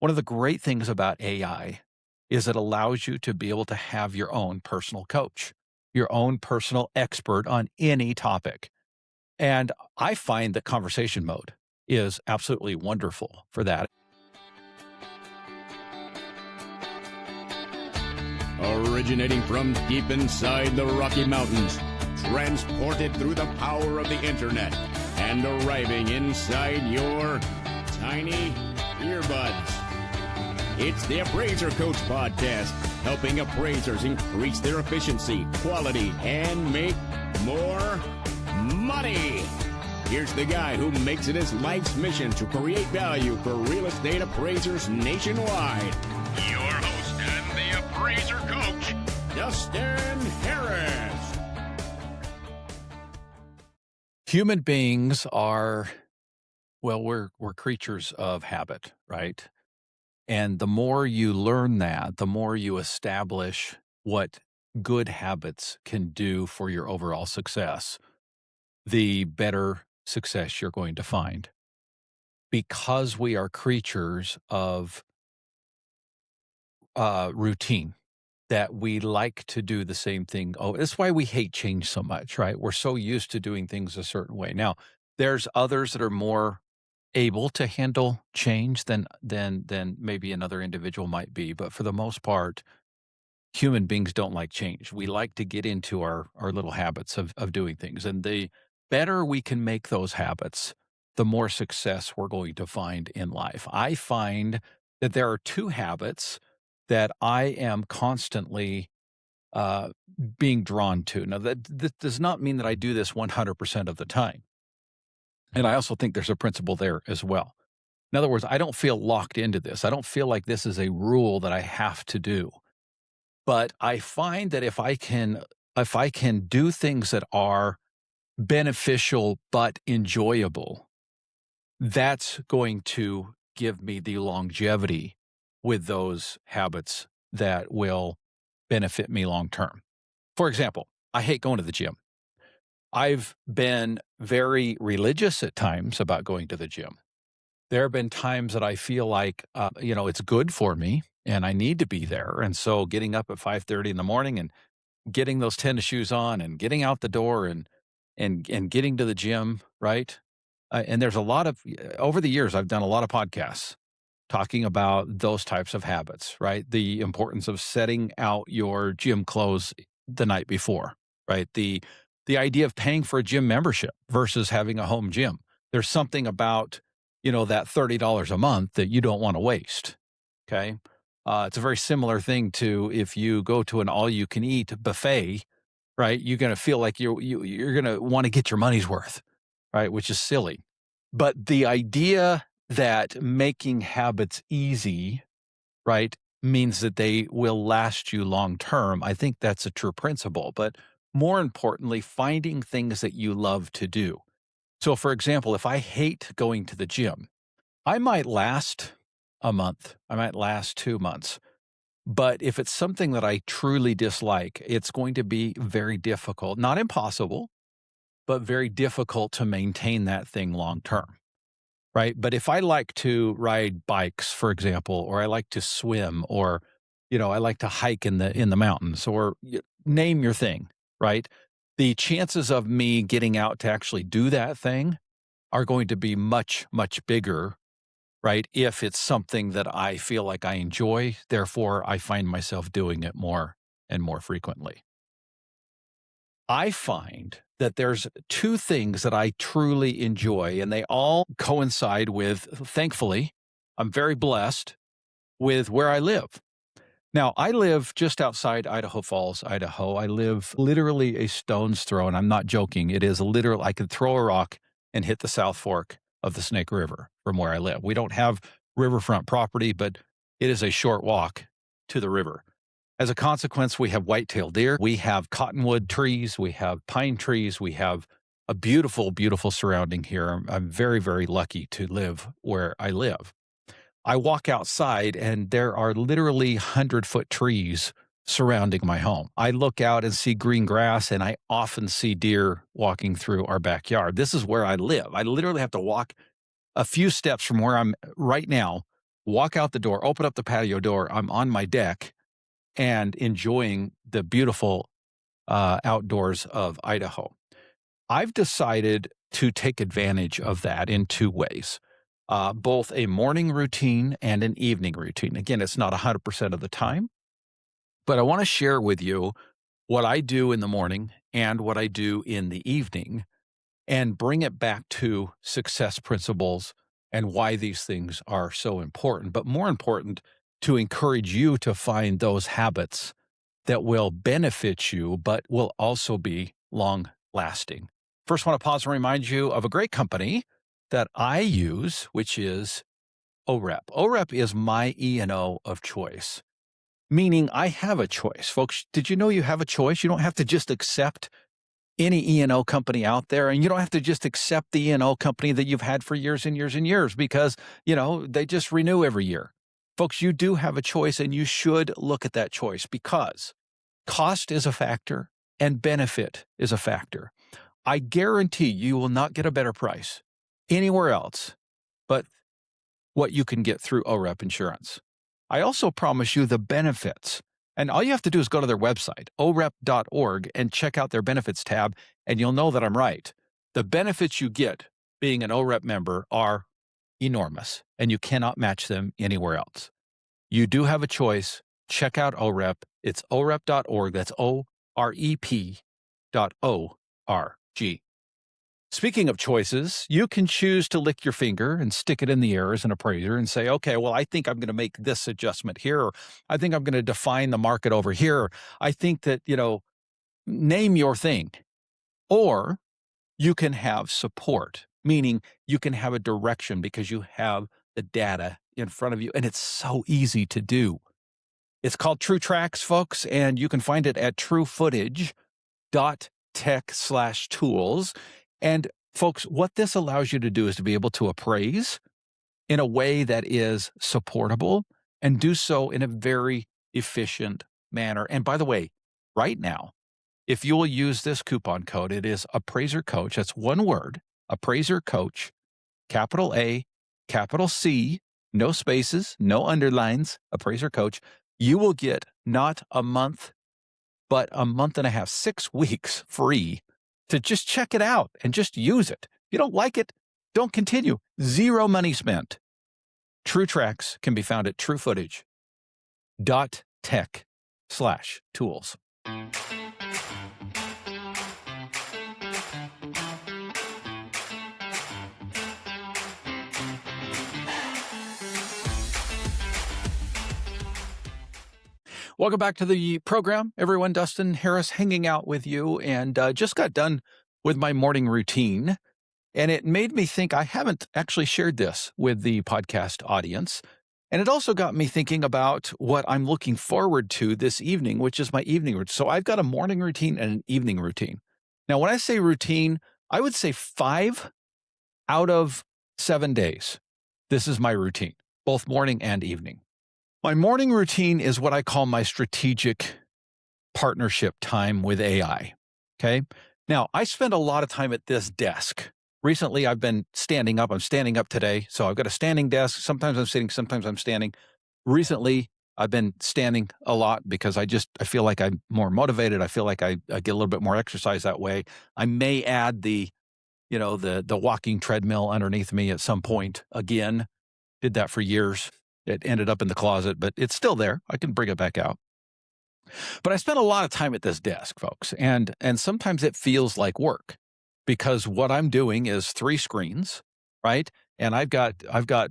One of the great things about AI is it allows you to be able to have your own personal coach, your own personal expert on any topic. And I find that conversation mode is absolutely wonderful for that. Originating from deep inside the Rocky Mountains, transported through the power of the internet, and arriving inside your tiny earbuds. It's the Appraiser Coach Podcast, helping appraisers increase their efficiency, quality, and make more money. Here's the guy who makes it his life's mission to create value for real estate appraisers nationwide. Your host and the Appraiser Coach, Dustin Harris. Human beings are, well, we're creatures of habit, right? And the more you learn that, the more you establish what good habits can do for your overall success, the better success you're going to find. Because we are creatures of routine, that we like to do the same thing. Oh, that's why we hate change so much, right? We're so used to doing things a certain way. Now, there's others that are more able to handle change than maybe another individual might be, but for the most part, human beings don't like change. We like to get into our little habits of doing things, and the better we can make those habits, the more success we're going to find in life. I find that there are two habits that I am constantly being drawn to. Now, that does not mean that I do this 100% of the time. And I also think there's a principle there as well. In other words, I don't feel locked into this. I don't feel like this is a rule that I have to do. But I find that if I can do things that are beneficial but enjoyable, that's going to give me the longevity with those habits that will benefit me long term. For example, I hate going to the gym. I've been very religious at times about going to the gym. There have been times that I feel like, it's good for me and I need to be there. And so getting up at 5:30 in the morning and getting those tennis shoes on and getting out the door and getting to the gym, right? And there's a lot of, over the years, I've done a lot of podcasts talking about those types of habits, right? The importance of setting out your gym clothes the night before, right? The idea of paying for a gym membership versus having a home gym. There's something about, that $30 a month that you don't want to waste. Okay. It's a very similar thing to if you go to an all-you-can-eat buffet, right? You're going to feel like you're going to want to get your money's worth, right? Which is silly. But the idea that making habits easy, right, means that they will last you long term, I think that's a true principle. But more importantly, finding things that you love to do. So, for example, if I hate going to the gym, I might last a month, I might last 2 months. But if it's something that I truly dislike, it's going to be very difficult, not impossible, but very difficult to maintain that thing long term, right? But if I like to ride bikes, for example, or I like to swim, or, I like to hike in the mountains, or name your thing, right? The chances of me getting out to actually do that thing are going to be much, much bigger, right? If it's something that I feel like I enjoy, therefore I find myself doing it more and more frequently. I find that there's two things that I truly enjoy, and they all coincide with, thankfully, I'm very blessed with where I live. Now, I live just outside Idaho Falls, Idaho. I live literally a stone's throw, and I'm not joking. It is literal. I could throw a rock and hit the South Fork of the Snake River from where I live. We don't have riverfront property, but it is a short walk to the river. As a consequence, we have white-tailed deer. We have cottonwood trees. We have pine trees. We have a beautiful, beautiful surrounding here. I'm very, very lucky to live where I live. I walk outside and there are literally 100-foot trees surrounding my home. I look out and see green grass, and I often see deer walking through our backyard. This is where I live. I literally have to walk a few steps from where I'm right now walk out the door, open up the patio door. I'm on my deck and enjoying the beautiful outdoors of Idaho. I've decided to take advantage of that in two ways, both a morning routine and an evening routine. Again, it's not 100% of the time, but I want to share with you what I do in the morning and what I do in the evening and bring it back to success principles and why these things are so important. But more important, to encourage you to find those habits that will benefit you, but will also be long lasting. First, I want to pause and remind you of a great company that I use, which is OREP. OREP is my E&O of choice, meaning I have a choice. Folks, did you know you have a choice? You don't have to just accept any E&O company out there, and you don't have to just accept the E&O company that you've had for years and years and years because, they just renew every year. Folks, you do have a choice, and you should look at that choice because cost is a factor and benefit is a factor. I guarantee you will not get a better price anywhere else but what you can get through OREP Insurance. I also promise you the benefits. And all you have to do is go to their website, orep.org, and check out their benefits tab, and you'll know that I'm right. The benefits you get being an OREP member are enormous, and you cannot match them anywhere else. You do have a choice. Check out OREP. It's orep.org. That's OREP.org. Speaking of choices, you can choose to lick your finger and stick it in the air as an appraiser and say, okay, well, I think I'm going to make this adjustment here. Or I think I'm going to define the market over here. I think that, name your thing. Or you can have support, meaning you can have a direction because you have the data in front of you. And it's so easy to do. It's called True Tracks, folks, and you can find it at truefootage.tech/tools. And folks, what this allows you to do is to be able to appraise in a way that is supportable and do so in a very efficient manner. And by the way, right now, if you will use this coupon code, it is Appraiser Coach. That's one word, Appraiser Coach, capital A, capital C, no spaces, no underlines, Appraiser Coach. You will get not a month, but a month and a half, 6 weeks free to just check it out and just use it. If you don't like it, don't continue. Zero money spent. True Tracks can be found at truefootage.tech/tools. Welcome back to the program, everyone. Dustin Harris hanging out with you, and just got done with my morning routine. And it made me think I haven't actually shared this with the podcast audience. And it also got me thinking about what I'm looking forward to this evening, which is my evening routine. So I've got a morning routine and an evening routine. Now, when I say routine, I would say 5 out of 7 days. This is my routine, both morning and evening. My morning routine is what I call my strategic partnership time with AI. Okay. Now, I spend a lot of time at this desk. Recently, I've been standing up. I'm standing up today. So I've got a standing desk. Sometimes I'm sitting, sometimes I'm standing. Recently, I've been standing a lot because I feel like I'm more motivated. I feel like I get a little bit more exercise that way. I may add the walking treadmill underneath me at some point again. Did that for years. It ended up in the closet, but it's still there. I can bring it back out. But I spend a lot of time at this desk, folks, and sometimes it feels like work because what I'm doing is 3 screens, right? And I've got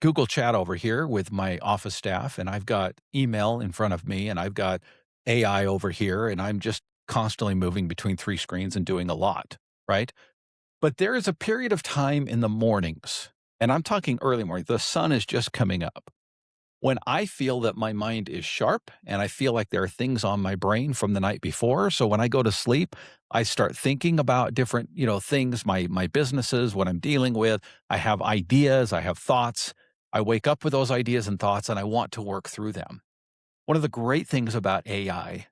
Google Chat over here with my office staff, and I've got email in front of me, and I've got AI over here, and I'm just constantly moving between 3 screens and doing a lot, right? But there is a period of time in the mornings, and I'm talking early morning, the sun is just coming up, when I feel that my mind is sharp and I feel like there are things on my brain from the night before. So when I go to sleep, I start thinking about different, things, my businesses, what I'm dealing with. I have ideas, I have thoughts. I wake up with those ideas and thoughts and I want to work through them. One of the great things about AI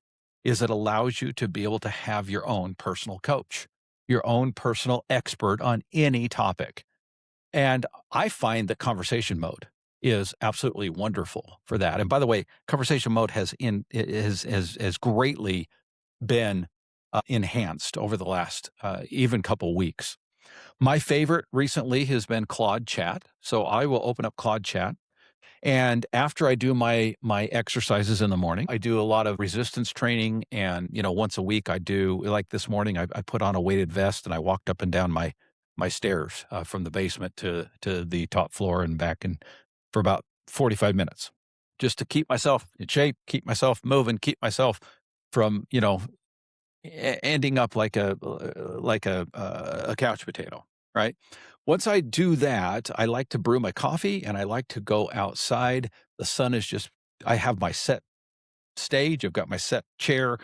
is it allows you to be able to have your own personal coach, your own personal expert on any topic. And I find that conversation mode is absolutely wonderful for that. And by the way, conversation mode has greatly been enhanced over the last even couple weeks. My favorite recently has been Claude Chat. So I will open up Claude Chat, and after I do my exercises in the morning, I do a lot of resistance training, and once a week I do, like this morning, I put on a weighted vest and I walked up and down my stairs from the basement to the top floor and back, and for about 45 minutes, just to keep myself in shape, keep myself moving, keep myself from ending up like a couch potato, right? Once I do that, I like to brew my coffee and I like to go outside. The sun is just I have my set stage, I've got my set chair,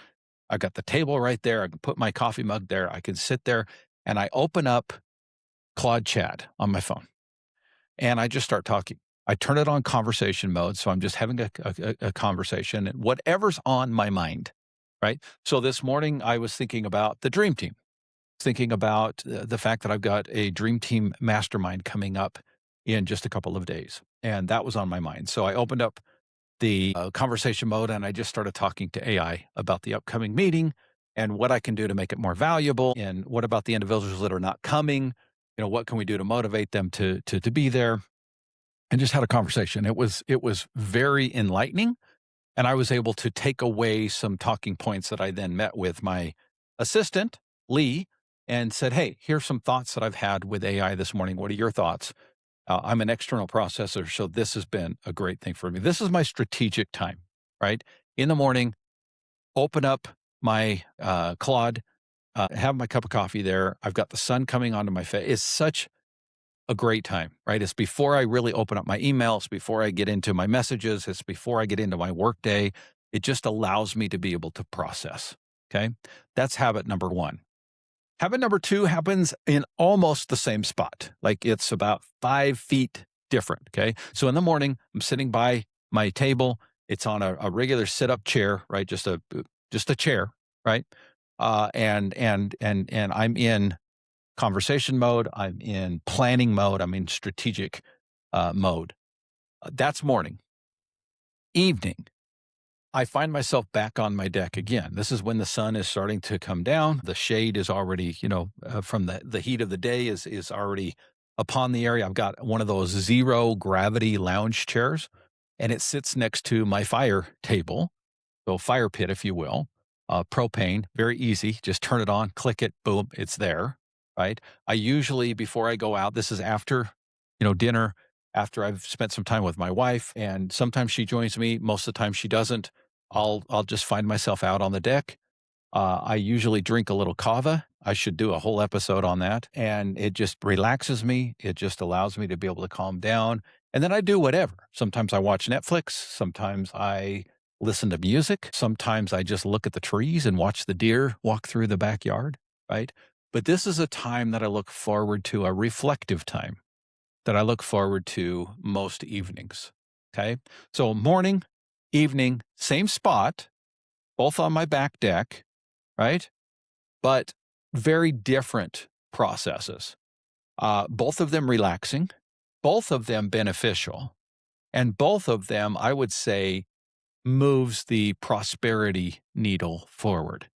I've got the table right there. I can put my coffee mug there. I can sit there and I open up Claude Chat on my phone and I just start talking. I turn it on conversation mode, so I'm just having a conversation and whatever's on my mind, right? So this morning I was thinking about the dream team, thinking about the fact that I've got a dream team mastermind coming up in just a couple of days, and that was on my mind. So I opened up the conversation mode and I just started talking to AI about the upcoming meeting and what I can do to make it more valuable. And what about the individuals that are not coming? What can we do to motivate them to be there? And just had a conversation. It was very enlightening, and I was able to take away some talking points that I then met with my assistant, Lee, and said, "Hey, here's some thoughts that I've had with AI this morning. What are your thoughts?" I'm an external processor, so this has been a great thing for me. This is my strategic time, right? In the morning, open up my Claude, have my cup of coffee there. I've got the sun coming onto my face. It's such a great time, right? It's before I really open up my emails, before I get into my messages, it's before I get into my workday. It just allows me to be able to process. Okay. That's habit number one. Habit number two happens in almost the same spot. Like it's about 5 feet different. Okay. So in the morning, I'm sitting by my table. It's on a regular sit up chair, right? Just a chair, right? And I'm in conversation mode. I'm in planning mode. I'm in strategic mode. That's morning. Evening, I find myself back on my deck again. This is when the sun is starting to come down. The shade is already, from the heat of the day is already upon the area. I've got one of those zero gravity lounge chairs, and it sits next to my fire table. So fire pit, if you will, propane, very easy. Just turn it on, click it, boom, it's there, right? I usually, before I go out, this is after, dinner, after I've spent some time with my wife, and sometimes she joins me. Most of the time she doesn't. I'll just find myself out on the deck. I usually drink a little kava. I should do a whole episode on that. And it just relaxes me. It just allows me to be able to calm down. And then I do whatever. Sometimes I watch Netflix. Sometimes I listen to music. Sometimes I just look at the trees and watch the deer walk through the backyard, right? But this is a time that I look forward to, a reflective time that I look forward to most evenings. Okay. So morning, evening, same spot, both on my back deck, right? But very different processes. Both of them relaxing, both of them beneficial, and both of them, I would say, moves the prosperity needle forward,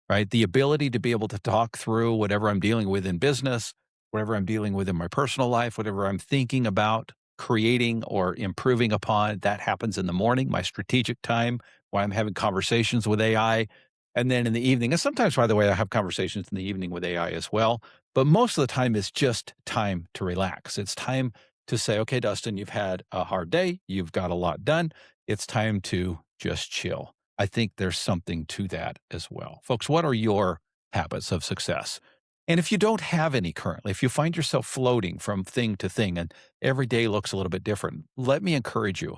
right? The ability to be able to talk through whatever I'm dealing with in business, whatever I'm dealing with in my personal life, whatever I'm thinking about creating or improving upon, that happens in the morning, my strategic time, while I'm having conversations with AI. And then in the evening, and sometimes, by the way, I have conversations in the evening with AI as well. But most of the time, it's just time to relax. It's time to say, okay, Dustin, you've had a hard day. You've got a lot done. It's time to just chill. I think there's something to that as well. Folks, what are your habits of success? And if you don't have any currently, if you find yourself floating from thing to thing and every day looks a little bit different, let me encourage you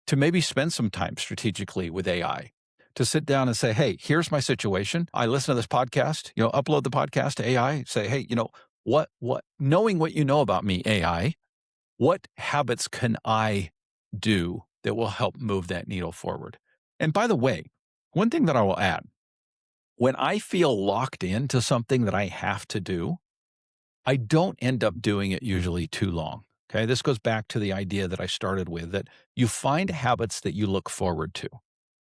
to maybe spend some time strategically with AI, to sit down and say, hey, here's my situation. I listen to this podcast, upload the podcast to AI, say, hey, knowing what you know about me, AI, what habits can I do that will help move that needle forward? And by the way, one thing that I will add, when I feel locked into something that I have to do, I don't end up doing it usually too long. Okay. This goes back to the idea that I started with, that you find habits that you look forward to.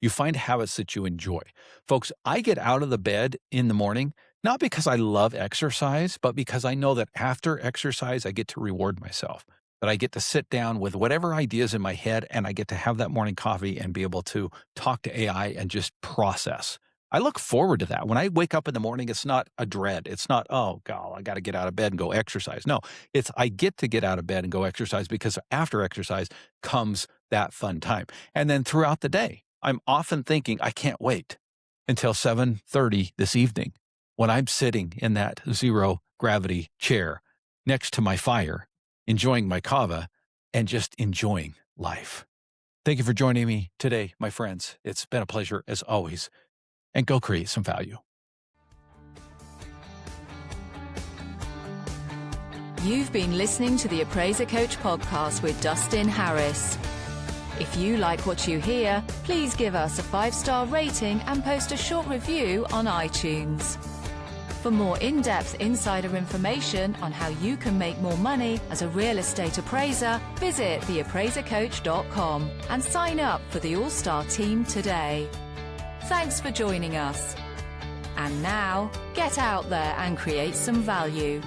You find habits that you enjoy. Folks, I get out of the bed in the morning, not because I love exercise, but because I know that after exercise, I get to reward myself, that I get to sit down with whatever ideas in my head and I get to have that morning coffee and be able to talk to AI and just process. I look forward to that. When I wake up in the morning, it's not a dread. It's not, oh, God, I got to get out of bed and go exercise. No, it's I get to get out of bed and go exercise because after exercise comes that fun time. And then throughout the day, I'm often thinking, I can't wait until 7:30 this evening when I'm sitting in that zero gravity chair next to my fire, enjoying my kava and just enjoying life. Thank you for joining me today, my friends. It's been a pleasure as always. And go create some value. You've been listening to the Appraiser Coach podcast with Dustin Harris. If you like what you hear, please give us a 5-star rating and post a short review on iTunes. For more in-depth insider information on how you can make more money as a real estate appraiser, visit theappraisercoach.com and sign up for the All-Star team today. Thanks for joining us. And now, get out there and create some value.